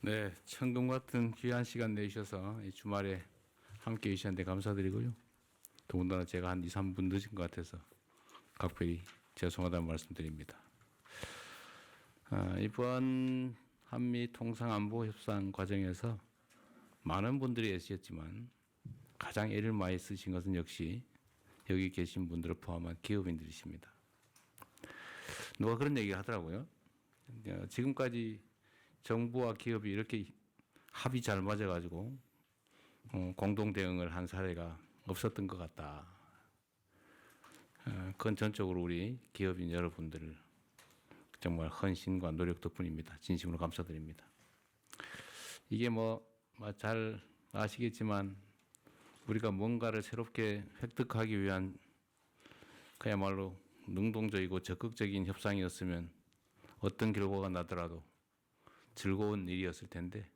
네, 천금 같은 귀한 시간 내주셔서 이 주말에 함께 해주셨는데 감사드리고요. 더군다나 제가 한 2, 3분 늦은 것 같아서 각별히 죄송하다는 말씀드립니다. 이번 한미 통상안보 협상 과정에서 많은 분들이 애쓰셨지만 가장 애를 많이 쓰신 것은 역시 여기 계신 분들을 포함한 기업인들이십니다. 누가 그런 얘기를 하더라고요. 지금까지 정부와 기업이 이렇게 합이 잘 맞아가지고 공동 대응을 한 사례가 없었던 것 같다. 그건 전적으로 우리 기업인 여러분들 정말 헌신과 노력 덕분입니다. 진심으로 감사드립니다. 이게 잘 아시겠지만 우리가 뭔가를 새롭게 획득하기 위한 그야말로 능동적이고 적극적인 협상이었으면 어떤 결과가 나더라도 즐거운 일이었을 텐데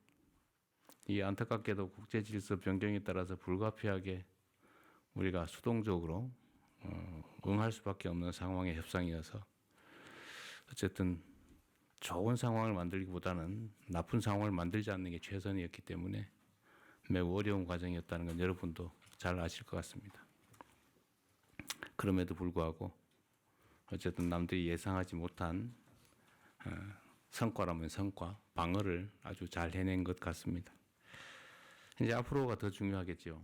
이 안타깝게도 국제질서 변경에 따라서 불가피하게 우리가 수동적으로 응할 수밖에 없는 상황의 협상이어서 어쨌든 좋은 상황을 만들기보다는 나쁜 상황을 만들지 않는 게 최선이었기 때문에 매우 어려운 과정이었다는 건 여러분도 잘 아실 것 같습니다. 그럼에도 불구하고 어쨌든 남들이 예상하지 못한 성과라면 성과, 방어를 아주 잘 해낸 것 같습니다. 이제 앞으로가 더 중요하겠죠.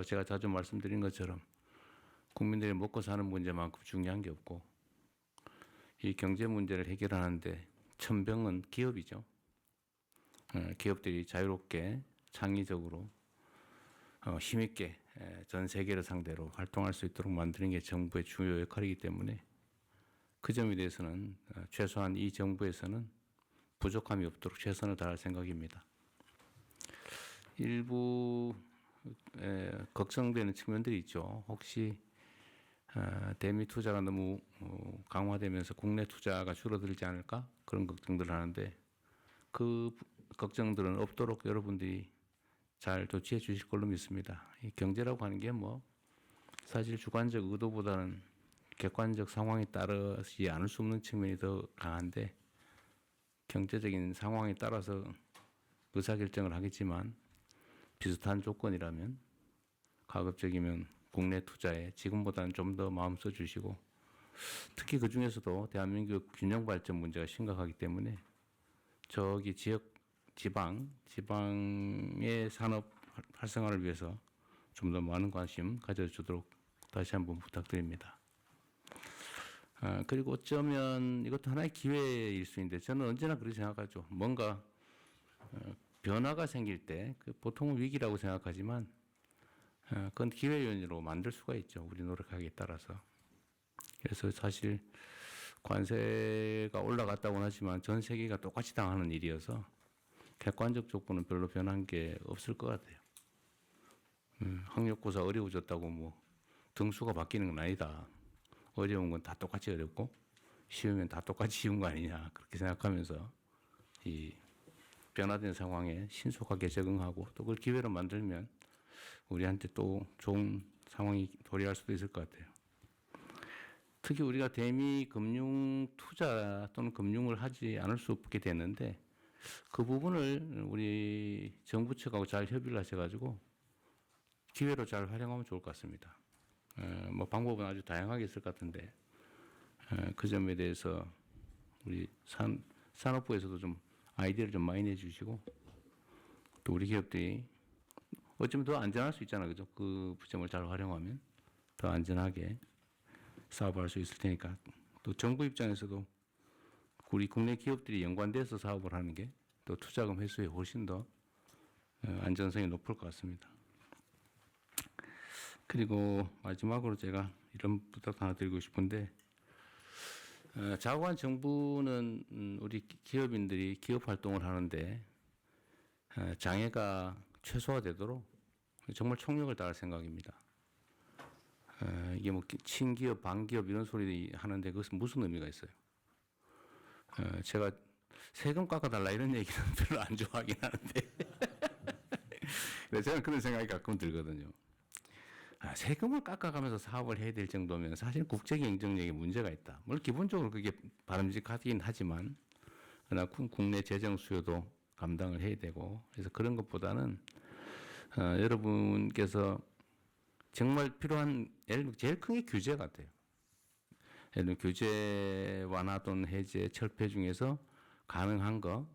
제가 자주 말씀드린 것처럼 국민들이 먹고 사는 문제만큼 중요한 게 없고 이 경제 문제를 해결하는데 천병은 기업이죠. 기업들이 자유롭게 창의적으로 힘있게 전 세계를 상대로 활동할 수 있도록 만드는 게 정부의 중요 역할이기 때문에 그 점에 대해서는 최소한 이 정부에서는 부족함이 없도록 최선을 다할 생각입니다. 일부 걱정되는 측면들이 있죠. 혹시 대미 투자가 너무 강화되면서 국내 투자가 줄어들지 않을까? 그런 걱정들을 하는데 그 걱정들은 없도록 여러분들이 잘 조치해 주실 걸로 믿습니다. 이 경제라고 하는 게 사실 주관적 의도보다는 객관적 상황에 따르지 않을 수 없는 측면이 더 강한데 경제적인 상황에 따라서 의사결정을 하겠지만 비슷한 조건이라면 가급적이면 국내 투자에 지금보다는 좀 더 마음 써주시고 특히 그 중에서도 대한민국 균형 발전 문제가 심각하기 때문에 저기 지방의 산업 활성화를 위해서 좀 더 많은 관심 가져주도록 다시 한번 부탁드립니다. 그리고 어쩌면 이것도 하나의 기회일 수 있는데 저는 언제나 그렇게 생각하죠. 뭔가 변화가 생길 때 보통은 위기라고 생각하지만 그건 기회 요인으로 만들 수가 있죠. 우리 노력하기에 따라서. 그래서 사실 관세가 올라갔다고는 하지만 전 세계가 똑같이 당하는 일이어서 객관적 조건은 별로 변한 게 없을 것 같아요. 학력고사 어려워졌다고 등수가 바뀌는 건 아니다. 어려운 건 다 똑같이 어렵고 쉬우면 다 똑같이 쉬운 거 아니냐 그렇게 생각하면서 이 변화된 상황에 신속하게 적응하고 또 그걸 기회로 만들면 우리한테 또 좋은 상황이 도래할 수도 있을 것 같아요. 특히 우리가 대미 금융 투자 또는 금융을 하지 않을 수 없게 되는데 그 부분을 우리 정부 측하고 잘 협의를 하셔가지고 기회로 잘 활용하면 좋을 것 같습니다. 방법은 아주 다양하게 있을 것 같은데 그 점에 대해서 우리 산업부에서도 좀 아이디어를 좀 많이 내주시고 또 우리 기업들이 어쩌면 더 안전할 수 있잖아요. 그죠? 그 점을 잘 활용하면 더 안전하게 사업할 수 있을 테니까 또 정부 입장에서도 우리 국내 기업들이 연관돼서 사업을 하는 게 또 투자금 회수에 훨씬 더 안전성이 높을 것 같습니다. 그리고 마지막으로 제가 이런 부탁 하나 드리고 싶은데 자국한 정부는 우리 기업인들이 기업 활동을 하는데 장애가 최소화되도록 정말 총력을 다할 생각입니다. 이게 친기업, 반기업 이런 소리 하는데 그것은 무슨 의미가 있어요? 제가 세금 깎아달라 이런 얘기는 별로 안 좋아하긴 하는데 저는 그런 생각이 가끔 들거든요. 세금을 깎아가면서 사업을 해야 될 정도면 사실 국제 경쟁력에 문제가 있다. 물론 기본적으로 그게 바람직하긴 하지만 그러나 국내 재정 수요도 감당을 해야 되고 그래서 그런 것보다는 여러분께서 정말 필요한 예를 들면 제일 큰 게 규제 같아요. 예를 들면 규제 완화 또는 해제, 철폐 중에서 가능한 거가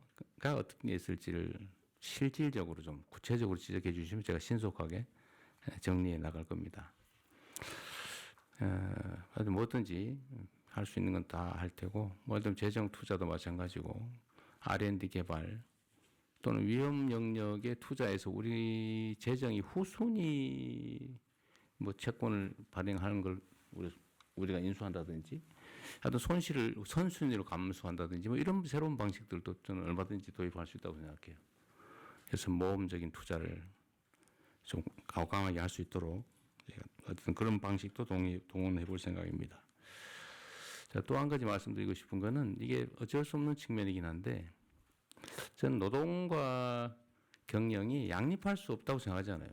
어떤 게 있을지를 실질적으로 좀 구체적으로 지적해 주시면 제가 신속하게 정리해 나갈 겁니다. 뭐든지 할 수 있는 건 다 할 테고, 뭐 예를 들면 재정 투자도 마찬가지고, R&D 개발 또는 위험 영역에 투자해서 우리 재정이 후순위 뭐 채권을 발행하는 걸 우리가 인수한다든지, 하여튼 손실을 선순위로 감수한다든지 뭐 이런 새로운 방식들도 저는 얼마든지 도입할 수 있다고 생각해요. 그래서 모험적인 투자를 좀 과감하게 할 수 있도록 어떤 그런 방식도 동원해 볼 생각입니다. 자, 또 한 가지 말씀드리고 싶은 거는 이게 어쩔 수 없는 측면이긴 한데 저는 노동과 경영이 양립할 수 없다고 생각하잖아요.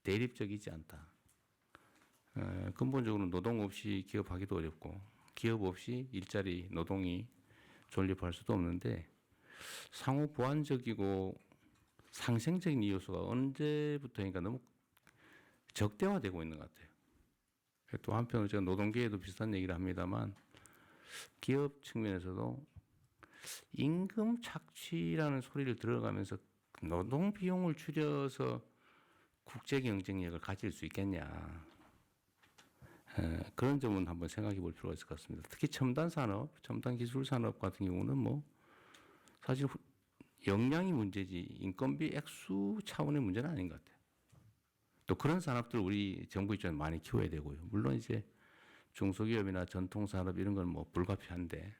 대립적이지 않다. 근본적으로 노동 없이 기업하기도 어렵고 기업 없이 일자리 노동이 존립할 수도 없는데 상호 보완적이고 상생적인 요소가 언제부터인가 너무 적대화되고 있는 것 같아요. 또 한편으로 제가 노동계에도 비슷한 얘기를 합니다만 기업 측면에서도 임금 착취라는 소리를 들어가면서 노동 비용을 줄여서 국제 경쟁력을 가질 수 있겠냐. 그런 점은 한번 생각해 볼 필요가 있을 것 같습니다. 특히 첨단 산업, 첨단 기술 산업 같은 경우는 뭐 사실 역량이 문제지 인건비 액수 차원의 문제는 아닌 것 같아요. 또 그런 산업들 우리 정부 입장에 많이 키워야 되고요. 물론 이제 중소기업이나 전통산업 이런 건 뭐 불가피한데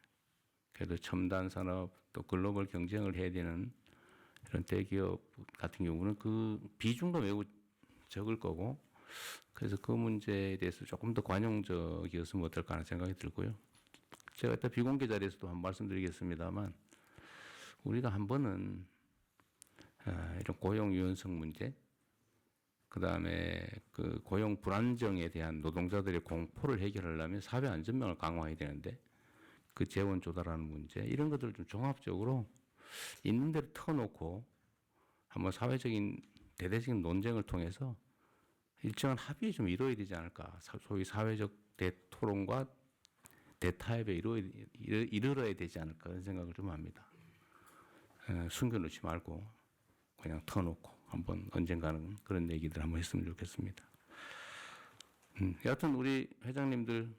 그래도 첨단 산업 또 글로벌 경쟁을 해야 되는 이런 대기업 같은 경우는 그 비중도 매우 적을 거고 그래서 그 문제에 대해서 조금 더 관용적이었으면 어떨까 하는 생각이 들고요. 제가 이따 비공개 자리에서도 한번 말씀드리겠습니다만 우리가 한 번은 이런 고용 유연성 문제 그 다음에 그 고용 불안정에 대한 노동자들의 공포를 해결하려면 사회 안전망을 강화해야 되는데 그 재원 조달하는 문제 이런 것들을 좀 종합적으로 있는 대로 터놓고 한번 사회적인 대대적인 논쟁을 통해서 일정한 합의에 좀 이루어야 되지 않을까. 소위 사회적 대토론과 대타협에 이르러야 되지 않을까 그런 생각을 좀 합니다. 숨겨놓지 말고 그냥 터놓고 한번 언젠가는 그런 얘기들 한번 했으면 좋겠습니다. 여하튼 우리 회장님들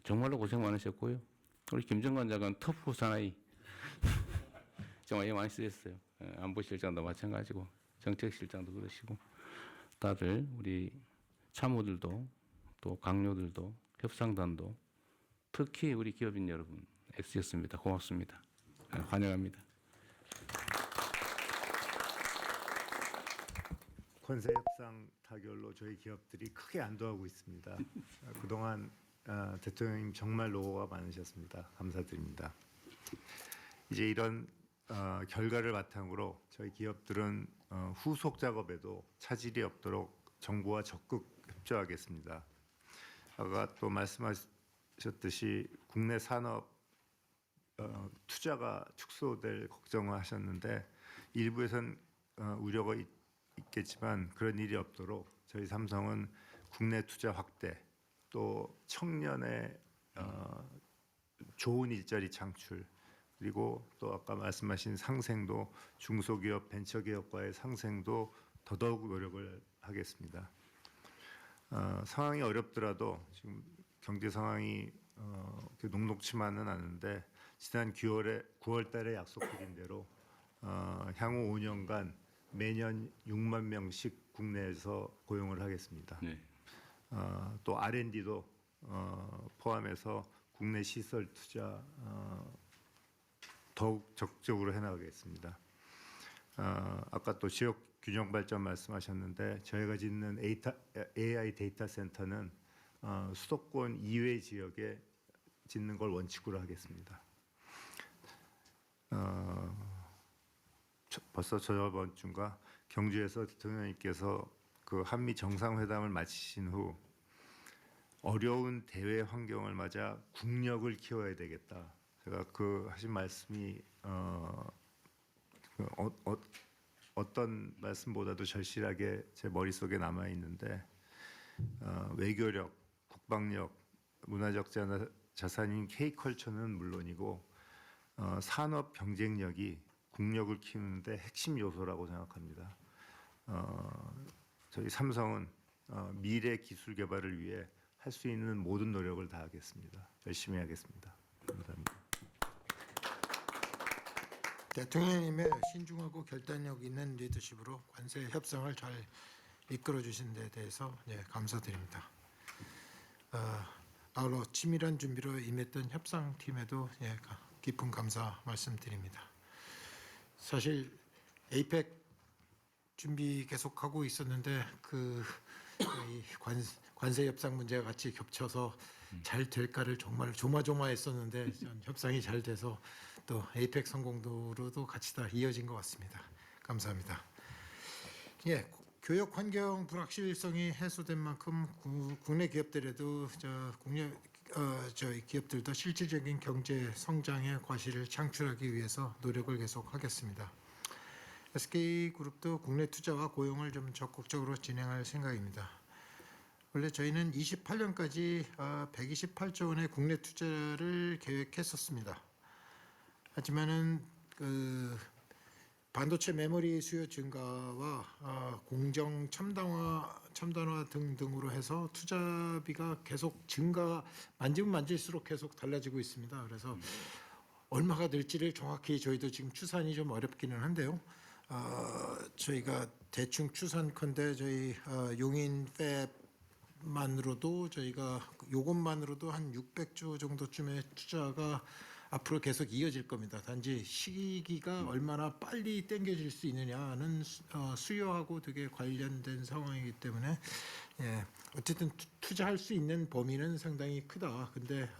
정말로 고생 많으셨고요. 우리 김정관 장관 터프 사나이 정말 많이 쓰셨어요. 안보실장도 마찬가지고 정책실장도 그러시고 다들 우리 참모들도 또 강요들도 협상단도 특히 우리 기업인 여러분 애쓰셨습니다. 고맙습니다. 환영합니다. 권세 협상 타결로 저희 기업들이 크게 안도하고 있습니다. 그동안 대통령님 정말 노고가 많으셨습니다. 감사드립니다. 이제 이런 결과를 바탕으로 저희 기업들은 후속 작업에도 차질이 없도록 정부와 적극 협조하겠습니다. 아까 또 말씀하셨듯이 국내 산업 투자가 축소될 걱정을 하셨는데 일부에선 우려가 있겠지만 그런 일이 없도록 저희 삼성은 국내 투자 확대 또 청년의 좋은 일자리 창출 그리고 또 아까 말씀하신 상생도 중소기업 벤처기업과의 상생도 더더욱 노력을 하겠습니다. 상황이 어렵더라도 지금 경제 상황이 녹록치만은 않은데 지난 9월 달에 약속드린 대로 향후 5년간 매년 6만 명씩 국내에서 고용을 하겠습니다. 네. 또 R&D도 포함해서 국내 시설 투자 더욱 적극적으로 해나가겠습니다. 아까 또 지역 균형 발전 말씀하셨는데 저희가 짓는 AI 데이터 센터는 수도권 이외 지역에 짓는 걸 원칙으로 하겠습니다. 벌써 저번 주인가 경주에서 대통령님께서 그 한미 정상회담을 마치신 후 어려운 대외 환경을 맞아 국력을 키워야 되겠다. 제가 그 하신 말씀이 어떤 말씀보다도 절실하게 제 머릿속에 남아 있는데 외교력, 국방력, 문화적 자산인 K컬처는 물론이고 산업 경쟁력이 국력을 키우는데 핵심 요소라고 생각합니다. 저희 삼성은 미래 기술 개발을 위해 할 수 있는 모든 노력을 다하겠습니다. 열심히 하겠습니다. 감사합니다. 대통령님의 신중하고 결단력 있는 리더십으로 관세 협상을 잘 이끌어 주신 데 대해서 감사드립니다. 아울러 치밀한 준비로 임했던 협상팀에도 깊은 감사 말씀드립니다. 사실 에이펙 준비 계속하고 있었는데 이 관세 협상 문제가 같이 겹쳐서 잘 될까를 정말 조마조마했었는데 협상이 잘 돼서 또 에이펙 성공도로도 같이 다 이어진 것 같습니다. 감사합니다. 교역 환경 불확실성이 해소된 만큼 국내 기업들에도 기업들도 실질적인 경제 성장의 과실을 창출하기 위해서 노력을 계속하겠습니다. SK그룹도 국내 투자와 고용을 좀 적극적으로 진행할 생각입니다. 원래 저희는 28년까지 128조 원의 국내 투자를 계획했었습니다. 하지만은 반도체 메모리 수요 증가와 공정 첨단화 등으로 해서 투자비가 계속 만지면 만질수록 계속 달라지고 있습니다. 그래서 얼마가 될지를 정확히 저희도 지금 추산이 좀 어렵기는 한데요. 저희가 대충 추산컨대 저희 용인 팹만으로도 저희가 요것만으로도 한 600조 정도쯤의 투자가 앞으로 계속 이어질 겁니다. 단지 시기가 얼마나 빨리 당겨질 수 있느냐는 수요하고 되게 관련된 상황이기 때문에 어쨌든 투자할 수 있는 범위는 상당히 크다. 근데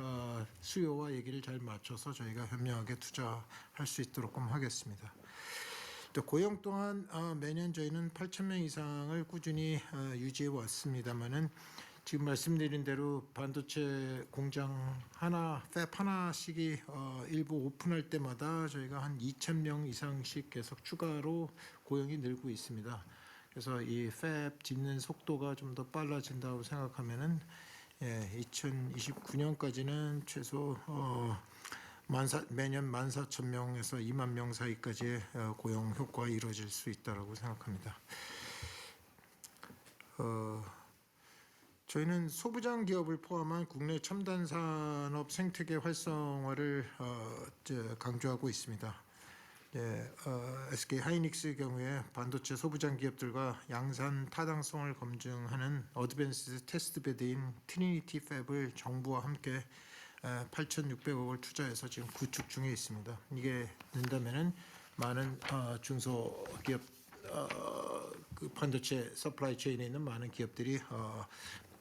수요와 얘기를 잘 맞춰서 저희가 현명하게 투자할 수 있도록 하겠습니다. 또 고용 또한 매년 저희는 8,000명 이상을 꾸준히 유지해 왔습니다만은 지금 말씀드린 대로 반도체 공장 팹 하나씩이 일부 오픈할 때마다 저희가 한 2,000명 이상씩 계속 추가로 고용이 늘고 있습니다. 그래서 이 팹 짓는 속도가 좀 더 빨라진다고 생각하면은 2029년까지는 최소 매년 14,000명에서 2만 명 사이까지의 고용 효과가 이루어질 수 있다고 생각합니다. 저희는 소부장 기업을 포함한 국내 첨단 산업 생태계 활성화를 강조하고 있습니다. SK 하이닉스의 경우에 반도체 소부장 기업들과 양산 타당성을 검증하는 어드밴스드 테스트 베드인 트리니티 팹을 정부와 함께 8,600억을 투자해서 지금 구축 중에 있습니다. 이게 된다면은 많은 중소기업 반도체 서플라이 체인에 있는 많은 기업들이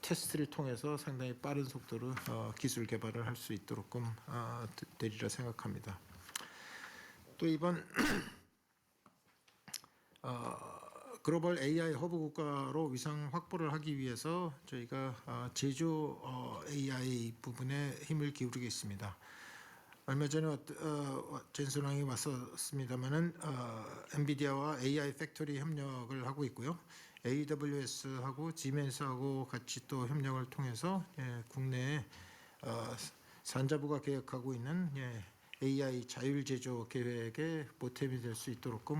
테스트를 통해서 상당히 빠른 속도로 기술 개발을 할 수 있도록 되리라 생각합니다. 또 이번 글로벌 AI 허브 국가로 위상 확보를 하기 위해서 저희가 제조 AI 부분에 힘을 기울이겠습니다. 얼마 전에 젠슨왕이 왔었습니다만은 엔비디아와 AI 팩토리 협력을 하고 있고요. AWS하고 지멘스하고 같이 또 협력을 통해서 국내에 산자부가 계획하고 있는 AI 자율 제조 계획에 보탬이 될 수 있도록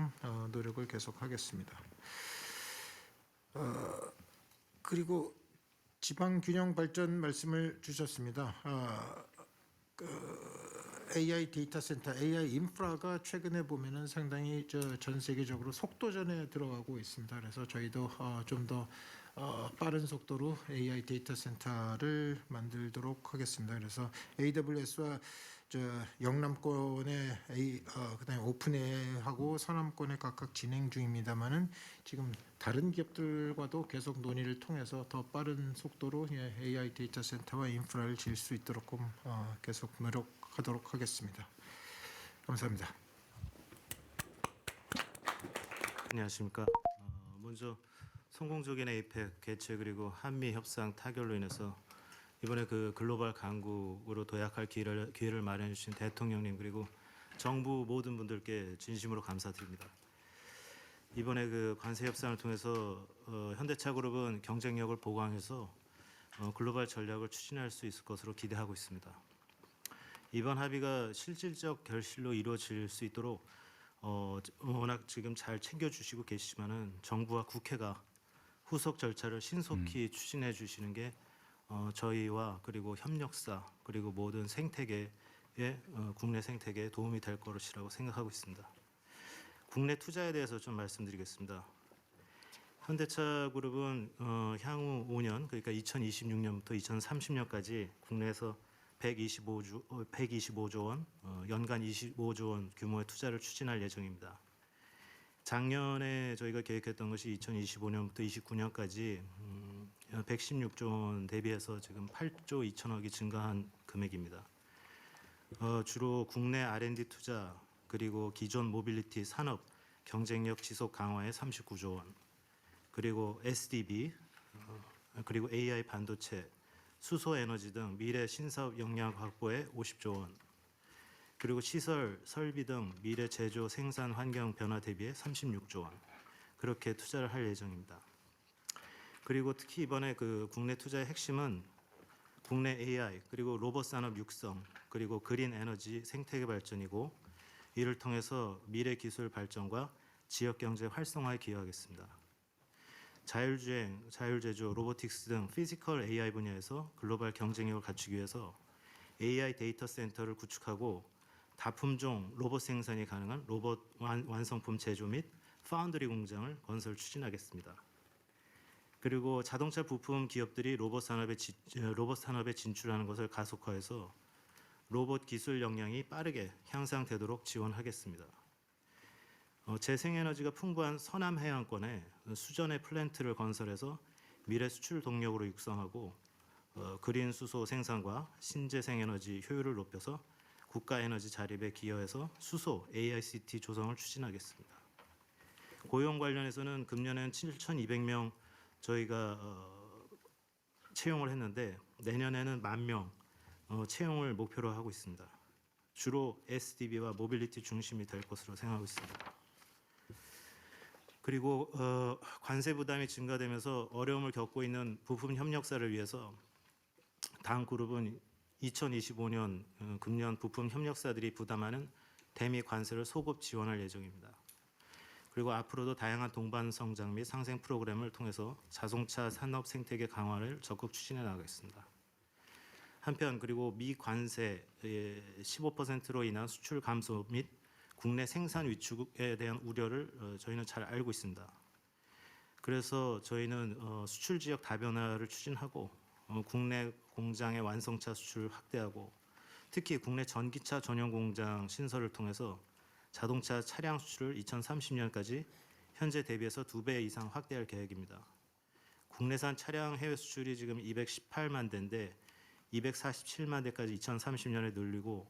노력을 계속하겠습니다. 그리고 지방 균형 발전 말씀을 주셨습니다. AI 데이터 센터, AI 인프라가 최근에 보면은 상당히 전 세계적으로 속도전에 들어가고 있습니다. 그래서 저희도 좀 더 빠른 속도로 AI 데이터 센터를 만들도록 하겠습니다. 그래서 AWS와 영남권의 그다음에 오픈AI하고 서남권에 각각 진행 중입니다만은 지금 다른 기업들과도 계속 논의를 통해서 더 빠른 속도로 AI 데이터 센터와 인프라를 지을 수 있도록 계속 노력하도록 하겠습니다. 감사합니다. 안녕하십니까. 먼저 성공적인 에이펙 개최 그리고 한미 협상 타결로 인해서 이번에 글로벌 강국으로 도약할 기회를 마련해 주신 대통령님 그리고 정부 모든 분들께 진심으로 감사드립니다. 이번에 그 관세 협상을 통해서 현대차그룹은 경쟁력을 보강해서 글로벌 전략을 추진할 수 있을 것으로 기대하고 있습니다. 이번 합의가 실질적 결실로 이루어질 수 있도록 워낙 지금 잘 챙겨주시고 계시지만은 정부와 국회가 후속 절차를 신속히 추진해 주시는 게 저희와 그리고 협력사 그리고 모든 생태계의 국내 생태계에 도움이 될 것이라고 생각하고 있습니다. 국내 투자에 대해서 좀 말씀드리겠습니다. 현대차그룹은 향후 5년 그러니까 2026년부터 2030년까지 국내에서 125조 원, 연간 25조 원 규모의 투자를 추진할 예정입니다. 작년에 저희가 계획했던 것이 2025년부터 29년까지 116조 원 대비해서 지금 8조 2천억이 증가한 금액입니다. 주로 국내 R&D 투자 그리고 기존 모빌리티 산업 경쟁력 지속 강화에 39조 원, 그리고 SDB 그리고 AI 반도체, 수소 에너지 등 미래 신사업 역량 확보에 50조 원, 그리고 시설, 설비 등 미래 제조 생산 환경 변화 대비에 36조 원 그렇게 투자를 할 예정입니다. 그리고 특히 이번에 그 국내 투자의 핵심은 국내 AI 그리고 로봇 산업 육성 그리고 그린 에너지 생태계 발전이고 이를 통해서 미래 기술 발전과 지역 경제 활성화에 기여하겠습니다. 자율주행, 자율제조, 로보틱스 등 피지컬 AI 분야에서 글로벌 경쟁력을 갖추기 위해서 AI 데이터 센터를 구축하고 다품종 로봇 생산이 가능한 로봇 완성품 제조 및 파운드리 공장을 건설 추진하겠습니다. 그리고 자동차 부품 기업들이 로봇 산업에 진출하는 것을 가속화해서 로봇 기술 역량이 빠르게 향상되도록 지원하겠습니다. 재생에너지가 풍부한 서남 해안권에 수전의 플랜트를 건설해서 미래 수출 동력으로 육성하고 그린 수소 생산과 신재생에너지 효율을 높여서 국가 에너지 자립에 기여해서 수소 AICT 조성을 추진하겠습니다. 고용 관련해서는 금년에는 7,200명 저희가 채용을 했는데 내년에는 10,000명 채용을 목표로 하고 있습니다. 주로 SDB와 모빌리티 중심이 될 것으로 생각하고 있습니다. 그리고 관세 부담이 증가되면서 어려움을 겪고 있는 부품 협력사를 위해서 당 그룹은 2025년 금년 부품 협력사들이 부담하는 대미 관세를 소급 지원할 예정입니다. 그리고 앞으로도 다양한 동반 성장 및 상생 프로그램을 통해서 자동차 산업 생태계 강화를 적극 추진해 나가겠습니다. 한편 그리고 미관세 15%로 인한 수출 감소 및 국내 생산 위축에 대한 우려를 저희는 잘 알고 있습니다. 그래서 저희는 수출 지역 다변화를 추진하고 국내 공장의 완성차 수출을 확대하고 특히 국내 전기차 전용 공장 신설을 통해서 자동차 차량 수출을 2030년까지 현재 대비해서 2배 이상 확대할 계획입니다. 국내산 차량 해외 수출이 지금 218만 대인데 247만 대까지 2030년에 늘리고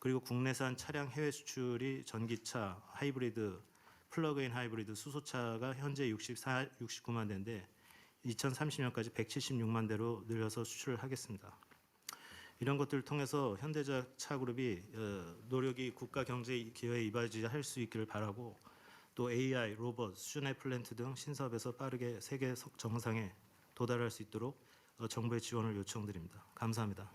그리고 국내산 차량 해외 수출이 전기차, 하이브리드, 플러그인 하이브리드, 수소차가 현재 69만 대인데 2030년까지 176만 대로 늘려서 수출을 하겠습니다. 이런 것들을 통해서 현대차그룹이 노력이 국가 경제 기여에 이바지할 수 있기를 바라고 또 AI, 로봇, 수준의 플랜트 등 신사업에서 빠르게 세계 정상에 도달할 수 있도록 정부의 지원을 요청드립니다. 감사합니다.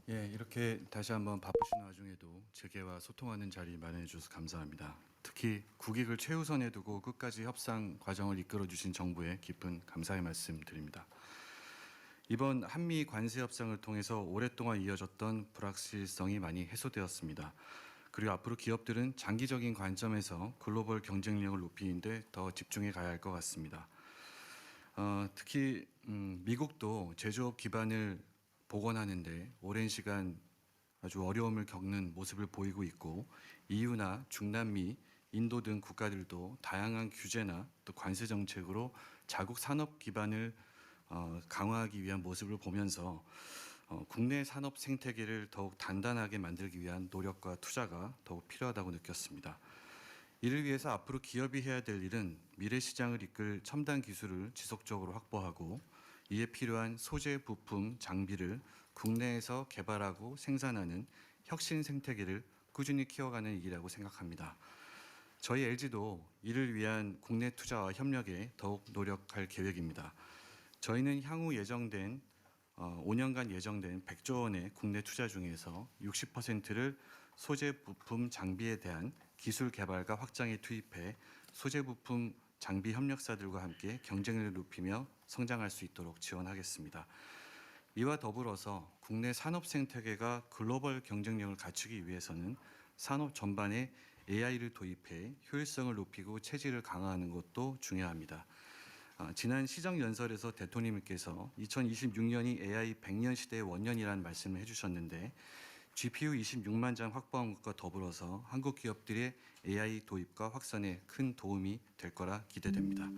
예, 이렇게 다시 한번 바쁘신 와중에도 재계와 소통하는 자리 마련해 주셔서 감사합니다. 특히 국익을 최우선에 두고 끝까지 협상 과정을 이끌어 주신 정부에 깊은 감사의 말씀 드립니다. 이번 한미 관세 협상을 통해서 오랫동안 이어졌던 불확실성이 많이 해소되었습니다. 그리고 앞으로 기업들은 장기적인 관점에서 글로벌 경쟁력을 높이는 데 더 집중해 가야 할 것 같습니다. 특히 미국도 제조업 기반을 복원하는데 오랜 시간 아주 어려움을 겪는 모습을 보이고 있고 EU나 중남미, 인도 등 국가들도 다양한 규제나 또 관세 정책으로 자국 산업 기반을 강화하기 위한 모습을 보면서 국내 산업 생태계를 더욱 단단하게 만들기 위한 노력과 투자가 더욱 필요하다고 느꼈습니다. 이를 위해서 앞으로 기업이 해야 될 일은 미래 시장을 이끌 첨단 기술을 지속적으로 확보하고 이에 필요한 소재, 부품, 장비를 국내에서 개발하고 생산하는 혁신 생태계를 꾸준히 키워가는 일이라고 생각합니다. 저희 LG도 이를 위한 국내 투자와 협력에 더욱 노력할 계획입니다. 저희는 향후 예정된 5년간 예정된 100조 원의 국내 투자 중에서 60%를 소재 부품 장비에 대한 기술 개발과 확장에 투입해 소재 부품 장비 협력사들과 함께 경쟁력을 높이며 성장할 수 있도록 지원하겠습니다. 이와 더불어서 국내 산업 생태계가 글로벌 경쟁력을 갖추기 위해서는 산업 전반에 AI를 도입해 효율성을 높이고 체질을 강화하는 것도 중요합니다. 지난 시정연설에서 대통령님께서 2026년이 AI 100년 시대의 원년이라는 말씀을 해주셨는데 GPU 26만 장 확보한 것과 더불어서 한국 기업들의 AI 도입과 확산에 큰 도움이 될 거라 기대됩니다.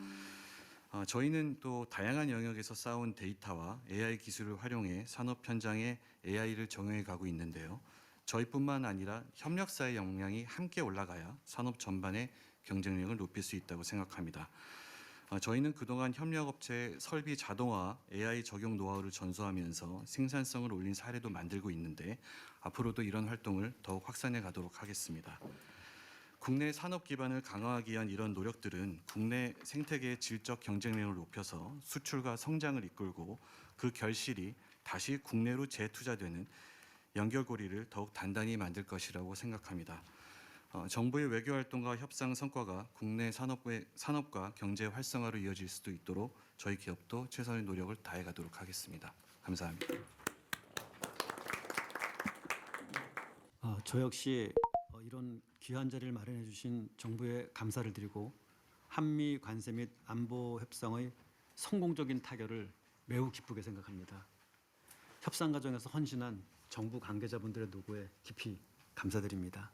저희는 또 다양한 영역에서 쌓아온 데이터와 AI 기술을 활용해 산업 현장에 AI를 적용해 가고 있는데요. 저희뿐만 아니라 협력사의 역량이 함께 올라가야 산업 전반의 경쟁력을 높일 수 있다고 생각합니다. 저희는 그동안 협력업체의 설비 자동화, AI 적용 노하우를 전수하면서 생산성을 올린 사례도 만들고 있는데 앞으로도 이런 활동을 더욱 확산해 가도록 하겠습니다. 국내 산업 기반을 강화하기 위한 이런 노력들은 국내 생태계의 질적 경쟁력을 높여서 수출과 성장을 이끌고 그 결실이 다시 국내로 재투자되는 연결고리를 더욱 단단히 만들 것이라고 생각합니다. 정부의 외교활동과 협상 성과가 국내 산업과 경제 활성화로 이어질 수도 있도록 저희 기업도 최선의 노력을 다해가도록 하겠습니다. 감사합니다. 저 역시 이런 귀한 자리를 마련해 주신 정부에 감사를 드리고 한미 관세 및 안보 협상의 성공적인 타결을 매우 기쁘게 생각합니다. 협상 과정에서 헌신한 정부 관계자분들의 노고에 깊이 감사드립니다.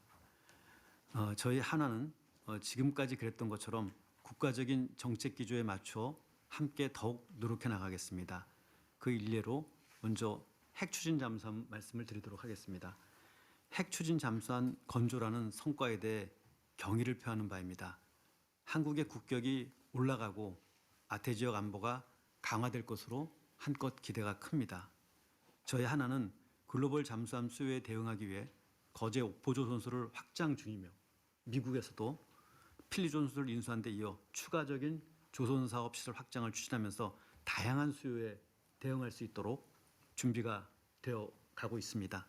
저희 하나는 지금까지 그랬던 것처럼 국가적인 정책 기조에 맞춰 함께 더욱 노력해 나가겠습니다. 그 일례로 먼저 핵추진 잠수함 말씀을 드리도록 하겠습니다. 핵추진 잠수함 건조라는 성과에 대해 경의를 표하는 바입니다. 한국의 국격이 올라가고 아태 지역 안보가 강화될 것으로 한껏 기대가 큽니다. 저희 하나는 글로벌 잠수함 수요에 대응하기 위해 거제 옥포조선소를 확장 중이며 미국에서도 필리조선소를 인수한 데 이어 추가적인 조선사업 시설 확장을 추진하면서 다양한 수요에 대응할 수 있도록 준비가 되어 가고 있습니다.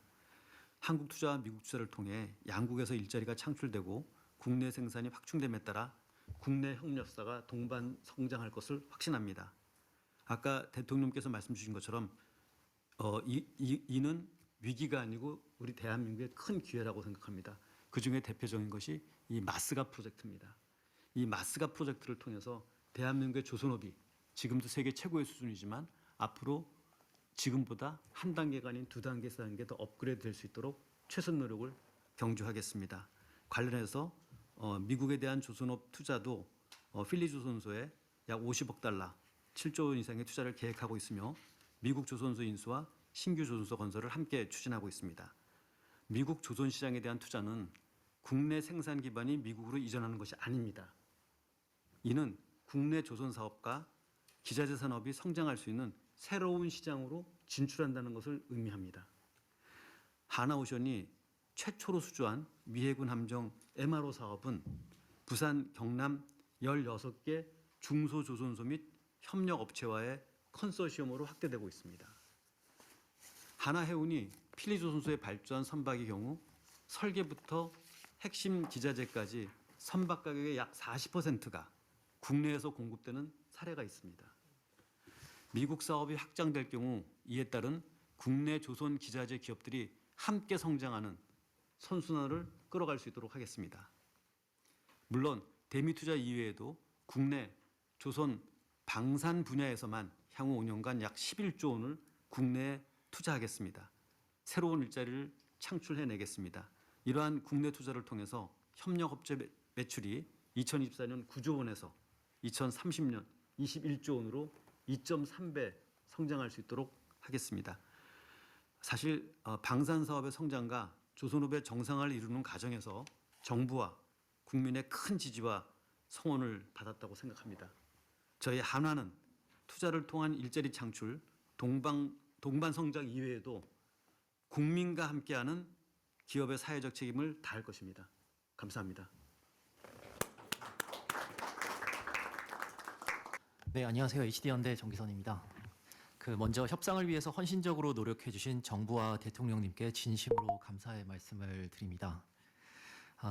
한국 투자와 미국 투자를 통해 양국에서 일자리가 창출되고 국내 생산이 확충됨에 따라 국내 협력사가 동반 성장할 것을 확신합니다. 아까 대통령께서 말씀 주신 것처럼 이는 위기가 아니고 우리 대한민국의 큰 기회라고 생각합니다. 그중에 대표적인 것이 이 마스가 프로젝트입니다. 이 마스가 프로젝트를 통해서 대한민국의 조선업이 지금도 세계 최고의 수준이지만 앞으로 지금보다 한 단계가 아닌 두 단계, 세 단계 더 업그레이드 될 수 있도록 최선 노력을 경주하겠습니다. 관련해서 미국에 대한 조선업 투자도 필리조선소에 약 50억 달러, 7조 원 이상의 투자를 계획하고 있으며 미국 조선소 인수와 신규 조선소 건설을 함께 추진하고 있습니다. 미국 조선 시장에 대한 투자는 국내 생산 기반이 미국으로 이전하는 것이 아닙니다. 이는 국내 조선 사업과 기자재 산업이 성장할 수 있는 새로운 시장으로 진출한다는 것을 의미합니다. 하나오션이 최초로 수주한 미해군 함정 MRO 사업은 부산, 경남 16개 중소조선소 및 협력업체와의 컨소시엄으로 확대되고 있습니다. 하나해운이 필리조선소에 발주한 선박의 경우 설계부터 핵심 기자재까지 선박 가격의 약 40%가 국내에서 공급되는 사례가 있습니다. 미국 사업이 확장될 경우 이에 따른 국내 조선 기자재 기업들이 함께 성장하는 선순환을 끌어갈 수 있도록 하겠습니다. 물론 대미 투자 이외에도 국내 조선 방산 분야에서만 향후 5년간 약 11조 원을 국내에 투자하겠습니다. 새로운 일자리를 창출해내겠습니다. 이러한 국내 투자를 통해서 협력업체 매출이 2024년 9조 원에서 2030년 21조 원으로 2.3배 성장할 수 있도록 하겠습니다. 사실 방산 사업의 성장과 조선업의 정상화를 이루는 과정에서 정부와 국민의 큰 지지와 성원을 받았다고 생각합니다. 저희 한화는 투자를 통한 일자리 창출, 동방 동반 성장 이외에도 국민과 함께하는 기업의 사회적 책임을 다할 것입니다. 감사합니다. 네, 안녕하세요. HD현대 정기선입니다. 먼저 협상을 위해서 헌신적으로 노력해 주신 정부와 대통령님께 진심으로 감사의 말씀을 드립니다.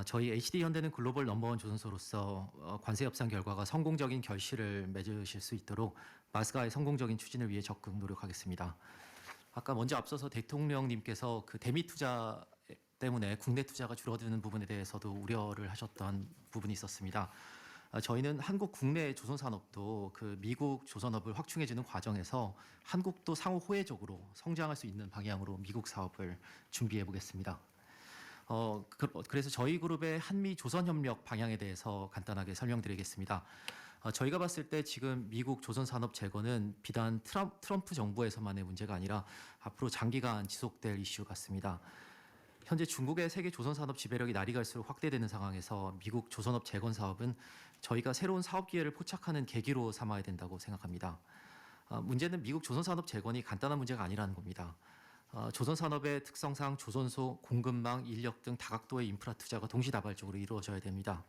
저희 HD현대는 글로벌 넘버원 조선소로서 관세 협상 결과가 성공적인 결실을 맺으실 수 있도록 마스가의 성공적인 추진을 위해 적극 노력하겠습니다. 아까 먼저 앞서서 대통령님께서 대미 투자 때문에 국내 투자가 줄어드는 부분에 대해서도 우려를 하셨던 부분이 있었습니다. 저희는 한국 국내 조선산업도 미국 조선업을 확충해주는 과정에서 한국도 상호 호혜적으로 성장할 수 있는 방향으로 미국 사업을 준비해 보겠습니다. 그래서 저희 그룹의 한미 조선협력 방향에 대해서 간단하게 설명드리겠습니다. 저희가 봤을 때 지금 미국 조선산업 재건은 비단 트럼프 정부에서만의 문제가 아니라 앞으로 장기간 지속될 이슈 같습니다. 현재 중국의 세계 조선산업 지배력이 날이 갈수록 확대되는 상황에서 미국 조선업 재건 사업은 저희가 새로운 사업 기회를 포착하는 계기로 삼아야 된다고 생각합니다. 문제는 미국 조선산업 재건이 간단한 문제가 아니라는 겁니다. 조선산업의 특성상 조선소, 공급망, 인력 등 다각도의 인프라 투자가 동시다발적으로 이루어져야 됩니다.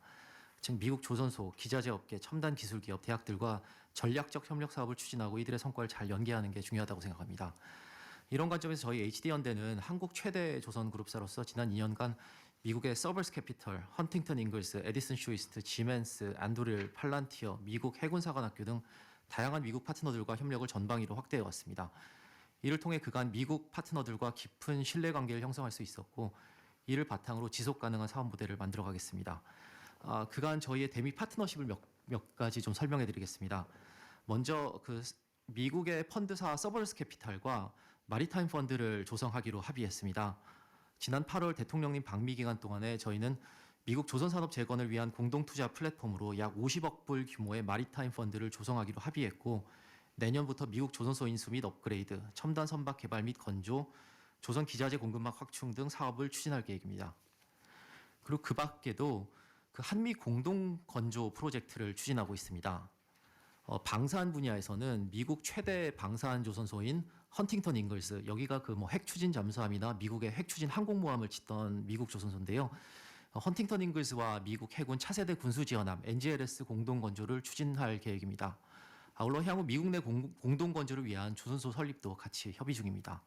즉 미국 조선소, 기자재 업계, 첨단 기술 기업, 대학들과 전략적 협력 사업을 추진하고 이들의 성과를 잘 연계하는 게 중요하다고 생각합니다. 이런 관점에서 저희 HD현대는 한국 최대 조선그룹사로서 지난 2년간 미국의 서버스 캐피털, 헌팅턴 잉글스, 에디슨 슈이스트, 지멘스, 안도릴, 팔란티어, 미국 해군사관학교 등 다양한 미국 파트너들과 협력을 전방위로 확대해 왔습니다. 이를 통해 그간 미국 파트너들과 깊은 신뢰관계를 형성할 수 있었고 이를 바탕으로 지속 가능한 사업 모델을 만들어 가겠습니다. 그간 저희의 대미 파트너십을 몇 가지 좀 설명해 드리겠습니다. 먼저 미국의 펀드사 서버스 캐피탈과 마리타임 펀드를 조성하기로 합의했습니다. 지난 8월 대통령님 방미 기간 동안에 저희는 미국 조선산업 재건을 위한 공동투자 플랫폼으로 약 50억 불 규모의 마리타임 펀드를 조성하기로 합의했고 내년부터 미국 조선소 인수 및 업그레이드, 첨단 선박 개발 및 건조, 조선 기자재 공급망 확충 등 사업을 추진할 계획입니다. 그리고 그 밖에도 한미 공동 건조 프로젝트를 추진하고 있습니다. 방산 분야에서는 미국 최대 방산 조선소인 헌팅턴 잉글스, 여기가 핵 추진 잠수함이나 미국의 핵 추진 항공모함을 짓던 미국 조선소인데요. 헌팅턴 잉글스와 미국 해군 차세대 군수 지원함 NGLS 공동 건조를 추진할 계획입니다. 아울러 향후 미국 내 공동 건조를 위한 조선소 설립도 같이 협의 중입니다.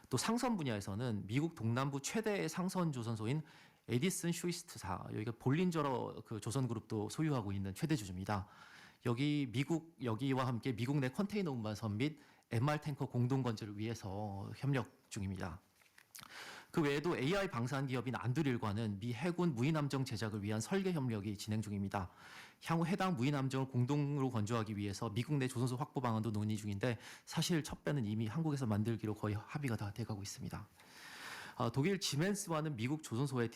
또 상선 분야에서는 미국 동남부 최대의 상선 조선소인 에디슨 슈이스트사, 여기가 볼린저러 조선그룹도 소유하고 있는 최대 주주입니다. 여기와 함께 미국 내 컨테이너 운반선 및 MR 탱커 공동 건조를 위해서 협력 중입니다. 그 외에도 AI 방산 기업인 안드릴과는 미 해군 무인함정 제작을 위한 설계 협력이 진행 중입니다. 향후 해당 무인함정을 공동으로 건조하기 위해서 미국 내 조선소 확보 방안도 논의 중인데 사실 첫 배는 이미 한국에서 만들기로 거의 합의가 다 돼가고 있습니다. 독일 지멘스와는 미국 조선소의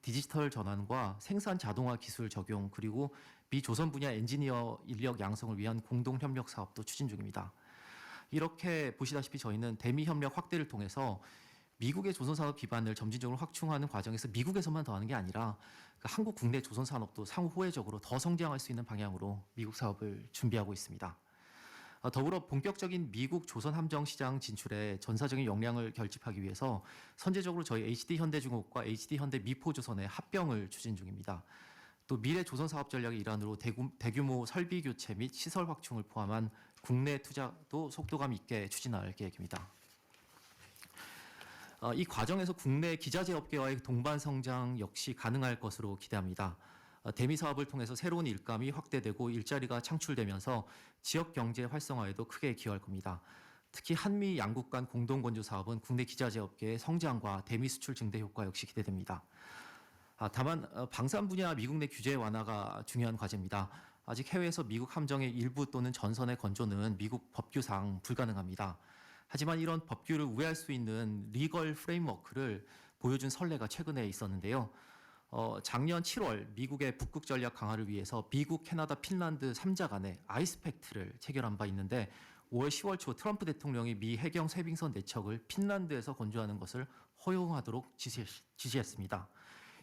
디지털 전환과 생산 자동화 기술 적용 그리고 미 조선 분야 엔지니어 인력 양성을 위한 공동 협력 사업도 추진 중입니다. 이렇게 보시다시피 저희는 대미 협력 확대를 통해서 미국의 조선산업 기반을 점진적으로 확충하는 과정에서 미국에서만 더 하는 게 아니라 한국 국내 조선산업도 상호 호혜적으로 더 성장할 수 있는 방향으로 미국 사업을 준비하고 있습니다. 더불어 본격적인 미국 조선 함정 시장 진출에 전사적인 역량을 결집하기 위해서 선제적으로 저희 HD현대중공업과 HD현대 미포조선의 합병을 추진 중입니다. 또 미래 조선 사업 전략의 일환으로 대규모 설비 교체 및 시설 확충을 포함한 국내 투자도 속도감 있게 추진할 계획입니다. 이 과정에서 국내 기자재 업계와의 동반 성장 역시 가능할 것으로 기대합니다. 대미 사업을 통해서 새로운 일감이 확대되고 일자리가 창출되면서 지역 경제 활성화에도 크게 기여할 겁니다. 특히 한미 양국 간 공동 건조 사업은 국내 기자재 업계의 성장과 대미 수출 증대 효과 역시 기대됩니다. 다만 방산 분야 미국 내 규제 완화가 중요한 과제입니다. 아직 해외에서 미국 함정의 일부 또는 전선의 건조는 미국 법규상 불가능합니다. 하지만 이런 법규를 우회할 수 있는 리걸 프레임워크를 보여준 선례가 최근에 있었는데요. 작년 7월 미국의 북극 전략 강화를 위해서 미국, 캐나다, 핀란드 3자 간의 아이스팩트를 체결한 바 있는데 5월 10월 초 트럼프 대통령이 미 해경 쇄빙선 4척을 핀란드에서 건조하는 것을 허용하도록 지시했습니다.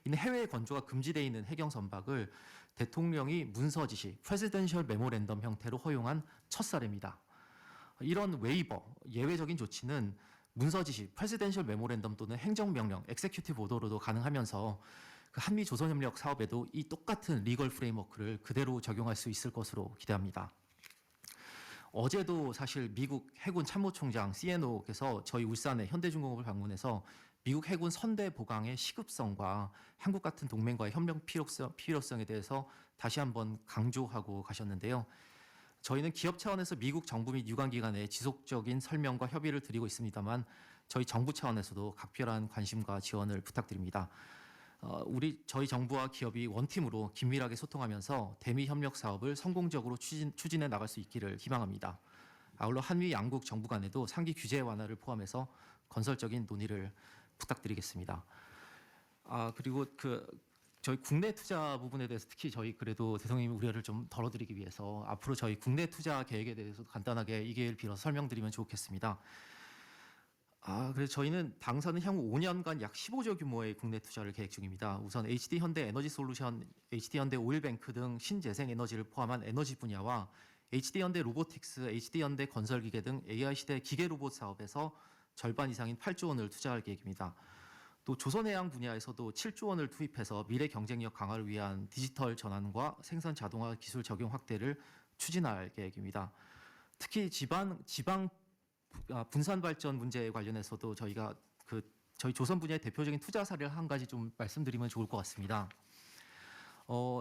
이는 해외 건조가 금지되어 있는 해경 선박을 대통령이 문서 지시, 프레지던셜 메모랜덤 형태로 허용한 첫 사례입니다. 이런 웨이버, 예외적인 조치는 문서 지시, 프레시덴셜 메모랜덤 또는 행정명령, 엑세큐티브 오더로도 가능하면서 그 한미 조선협력 사업에도 이 똑같은 리걸 프레임워크를 그대로 적용할 수 있을 것으로 기대합니다. 어제도 사실 미국 해군 참모총장 CNO께서 저희 울산의 현대중공업을 방문해서 미국 해군 선대 보강의 시급성과 한국 같은 동맹과의 협력 필요성에 대해서 다시 한번 강조하고 가셨는데요. 저희는 기업 차원에서 미국 정부 및 유관기관에 지속적인 설명과 협의를 드리고 있습니다만 저희 정부 차원에서도 각별한 관심과 지원을 부탁드립니다. 저희 정부와 기업이 원팀으로 긴밀하게 소통하면서 대미 협력 사업을 성공적으로 추진해 나갈 수 있기를 희망합니다. 아울러 한미 양국 정부 간에도 상기 규제 완화를 포함해서 건설적인 논의를 부탁드리겠습니다. 그리고 저희 국내 투자 부분에 대해서 특히 저희 그래도 대통령님 우려를 좀 덜어드리기 위해서 앞으로 저희 국내 투자 계획에 대해서 간단하게 이 기회를 빌어서 설명드리면 좋겠습니다. 그래서 저희는 당사는 향후 5년간 약 15조 규모의 국내 투자를 계획 중입니다. 우선 HD 현대 에너지 솔루션, HD 현대 오일뱅크 등 신재생 에너지를 포함한 에너지 분야와 HD 현대 로보틱스, HD 현대 건설기계 등 AI 시대 기계 로봇 사업에서 절반 이상인 8조 원을 투자할 계획입니다. 또 조선해양 분야에서도 7조 원을 투입해서 미래 경쟁력 강화를 위한 디지털 전환과 생산 자동화 기술 적용 확대를 추진할 계획입니다. 특히 지방 분산 발전 문제에 관련해서도 저희가 저희 조선 분야의 대표적인 투자 사례를 한 가지 좀 말씀드리면 좋을 것 같습니다.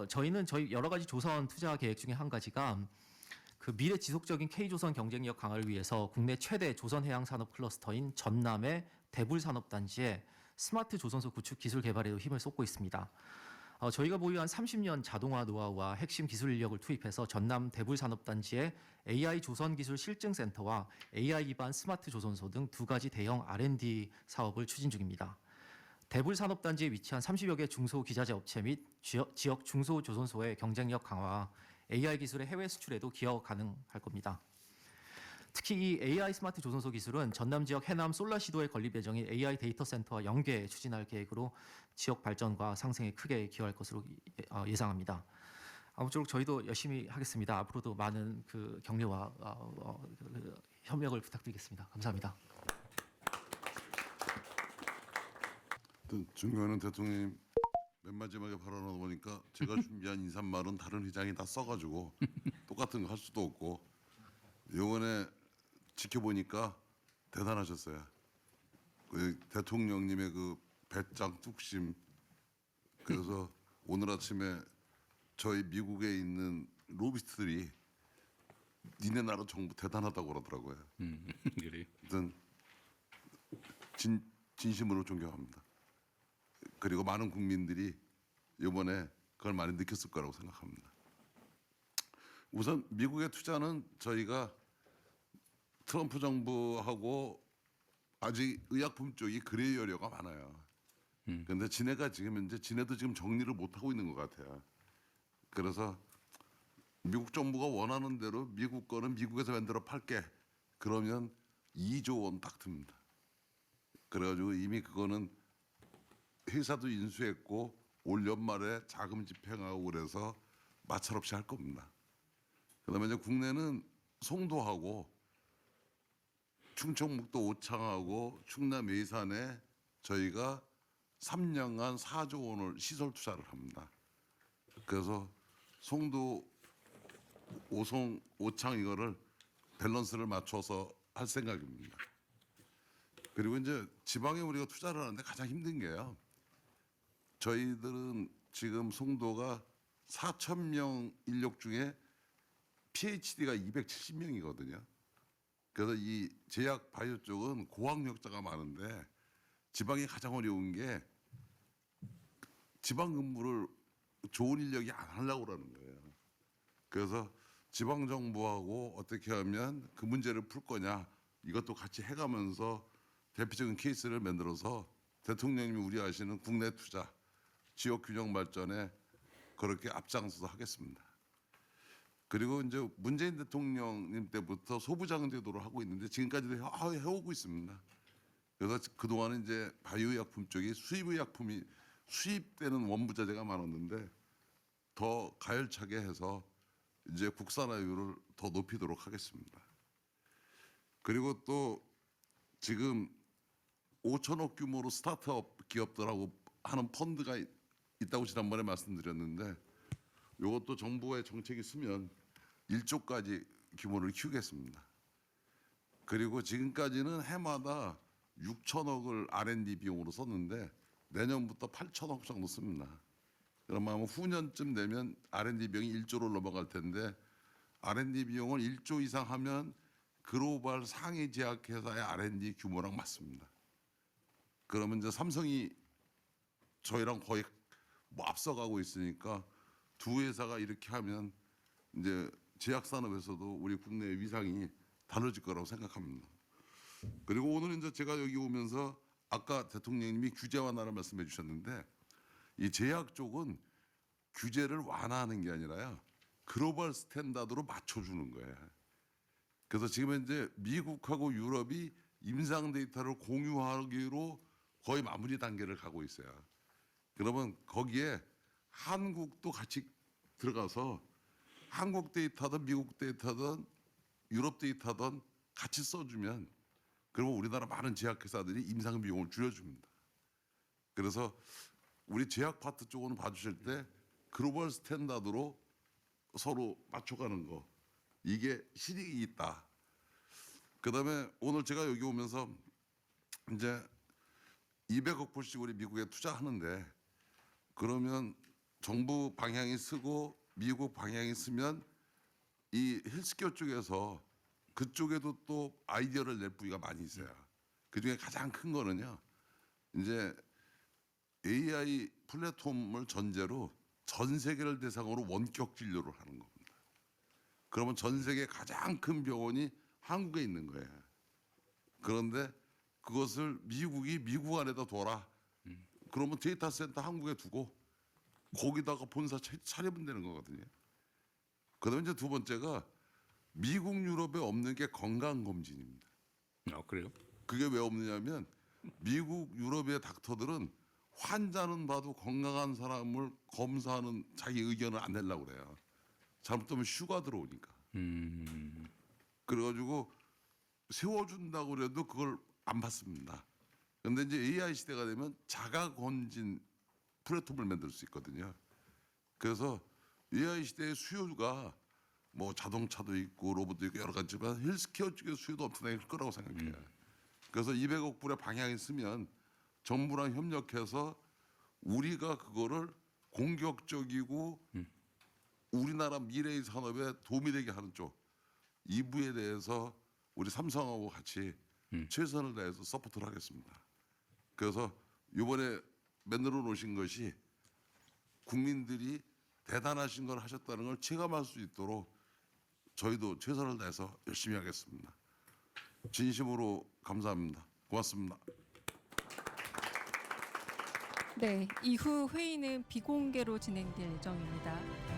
저희는 저희 여러 가지 조선 투자 계획 중에 한 가지가 미래 지속적인 K조선 경쟁력 강화를 위해서 국내 최대 조선 해양 산업 클러스터인 전남의 대불 산업단지에 스마트 조선소 구축 기술 개발에도 힘을 쏟고 있습니다. 저희가 보유한 30년 자동화 노하우와 핵심 기술 인력을 투입해서 전남 대불 산업단지에 AI 조선 기술 실증센터와 AI 기반 스마트 조선소 등 두 가지 대형 R&D 사업을 추진 중입니다. 대불 산업단지에 위치한 30여 개 중소기자재 업체 및 지역 중소조선소의 경쟁력 강화, AI 기술의 해외 수출에도 기여 가능할 겁니다. 특히 이 AI 스마트 조선소 기술은 전남 지역 해남 솔라시도에 건립 예정인 AI 데이터 센터와 연계 추진할 계획으로 지역 발전과 상생에 크게 기여할 것으로 예상합니다. 아무쪼록 저희도 열심히 하겠습니다. 앞으로도 많은 격려와 협력을 부탁드리겠습니다. 감사합니다. 존경하는 대통령님, 맨 마지막에 발언하다 보니까 제가 준비한 인사말은 다른 회장이 다 써가지고 똑같은 거 할 수도 없고, 이번에 지켜보니까 대단하셨어요. 대통령님의 배짱 뚝심. 그래서 오늘 아침에 저희 미국에 있는 로비스트들이 니네 나라 정부 대단하다고 그러더라고요. 그래. 하여튼 진심으로 존경합니다. 그리고 많은 국민들이 이번에 그걸 많이 느꼈을 거라고 생각합니다. 우선 미국의 투자는 저희가 트럼프 정부하고 아직 의약품 쪽이 그레이 여려가 많아요. 그런데 지네가 지네도 지금 정리를 못 하고 있는 것 같아요. 그래서 미국 정부가 원하는 대로 미국 거는 미국에서 만들어 팔게. 그러면 2조 원 딱 듭니다. 그래가지고 이미 그거는 회사도 인수했고 올 연말에 자금 집행하고 그래서 마찰 없이 할 겁니다. 그다음에 이제 국내는 송도하고 충청북도 오창하고 충남 예산에 저희가 3년간 4조 원을 시설 투자를 합니다. 그래서 송도, 오송, 오창 이거를 밸런스를 맞춰서 할 생각입니다. 그리고 이제 지방에 우리가 투자를 하는데 가장 힘든 게요. 저희들은 지금 송도가 4,000명 인력 중에 PhD가 270명이거든요. 그래서 이 제약 바이오 쪽은 고학력자가 많은데 지방이 가장 어려운 게 지방 근무를 좋은 인력이 안 하려고 그러는 거예요. 그래서 지방 정부하고 어떻게 하면 그 문제를 풀 거냐 이것도 같이 해가면서 대표적인 케이스를 만들어서 대통령님이 우려하시는 국내 투자, 지역 균형 발전에 그렇게 앞장서서 하겠습니다. 그리고 이제 문재인 대통령님 때부터 소부장 제도를 하고 있는데 지금까지도 해오고 있습니다. 그래서 그동안은 이제 바이오의약품 쪽이 수입의약품이 수입되는 원부자재가 많았는데 더 가열차게 해서 이제 국산화율을 더 높이도록 하겠습니다. 그리고 또 지금 5천억 규모로 스타트업 기업들하고 하는 펀드가 있다고 지난번에 말씀드렸는데 이것도 정부의 정책이 있으면 1조까지 규모를 키우겠습니다. 그리고 지금까지는 해마다 6천억을 R&D 비용으로 썼는데 내년부터 8천억 정도 씁니다. 그러면 아마 후년쯤 되면 R&D 비용이 1조로 넘어갈 텐데 R&D 비용을 1조 이상 하면 글로벌 상위 제약회사의 R&D 규모랑 맞습니다. 그러면 이제 삼성이 저희랑 거의 뭐 앞서가고 있으니까 두 회사가 이렇게 하면 이제 제약산업에서도 우리 국내의 위상이 달라질 거라고 생각합니다. 그리고 오늘 이제 제가 여기 오면서 아까 대통령님이 규제 완화를 말씀해 주셨는데 이 제약 쪽은 규제를 완화하는 게 아니라요. 글로벌 스탠다드로 맞춰주는 거예요. 그래서 지금 현재 미국하고 유럽이 임상 데이터를 공유하기로 거의 마무리 단계를 가고 있어요. 그러면 거기에 한국도 같이 들어가서 한국 데이터든 미국 데이터든 유럽 데이터든 같이 써주면 그러면 우리나라 많은 제약회사들이 임상 비용을 줄여줍니다. 그래서 우리 제약 파트 쪽은 봐주실 때 글로벌 스탠다드로 서로 맞춰가는 거 이게 실익이 있다. 그다음에 오늘 제가 여기 오면서 이제 200억 불씩 우리 미국에 투자하는데 그러면 정부 방향이 쓰고 미국 방향이 쓰면 이 헬스케어 쪽에서 그쪽에도 또 아이디어를 낼 부위가 많이 있어요. 그중에 가장 큰 거는요. 이제 AI 플랫폼을 전제로 전 세계를 대상으로 원격 진료를 하는 겁니다. 그러면 전 세계 가장 큰 병원이 한국에 있는 거예요. 그런데 그것을 미국이 미국 안에다 둬라. 그러면 데이터 센터 한국에 두고 거기다가 본사 차리면 되는 거거든요. 그다음에 이제 두 번째가 미국 유럽에 없는 게 건강검진입니다. 그래요? 그게 왜 없느냐면 미국 유럽의 닥터들은 환자는 봐도 건강한 사람을 검사하는 자기 의견을 안 내려고 그래요. 잘못하면 휴가 들어오니까. 그래가지고 세워준다고 그래도 그걸 안 받습니다. 그런데 이제 AI 시대가 되면 자가검진 플랫폼을 만들 수 있거든요. 그래서 AI 시대의 수요가 뭐 자동차도 있고 로봇도 있고 여러 가지지만 헬스케어 쪽의 수요도 엄청나게 클 거라고 생각해요. 그래서 200억 불의 방향이 있으면 정부랑 협력해서 우리가 그거를 공격적이고 우리나라 미래의 산업에 도움이 되게 하는 쪽 이 부에 대해서 우리 삼성하고 같이 최선을 다해서 서포트를 하겠습니다. 그래서 이번에 만들어 놓으신 것이 국민들이 대단하신 걸 하셨다는 걸 체감할 수 있도록 저희도 최선을 다해서 열심히 하겠습니다. 진심으로 감사합니다. 고맙습니다. 네, 이후 회의는 비공개로 진행될 예정입니다.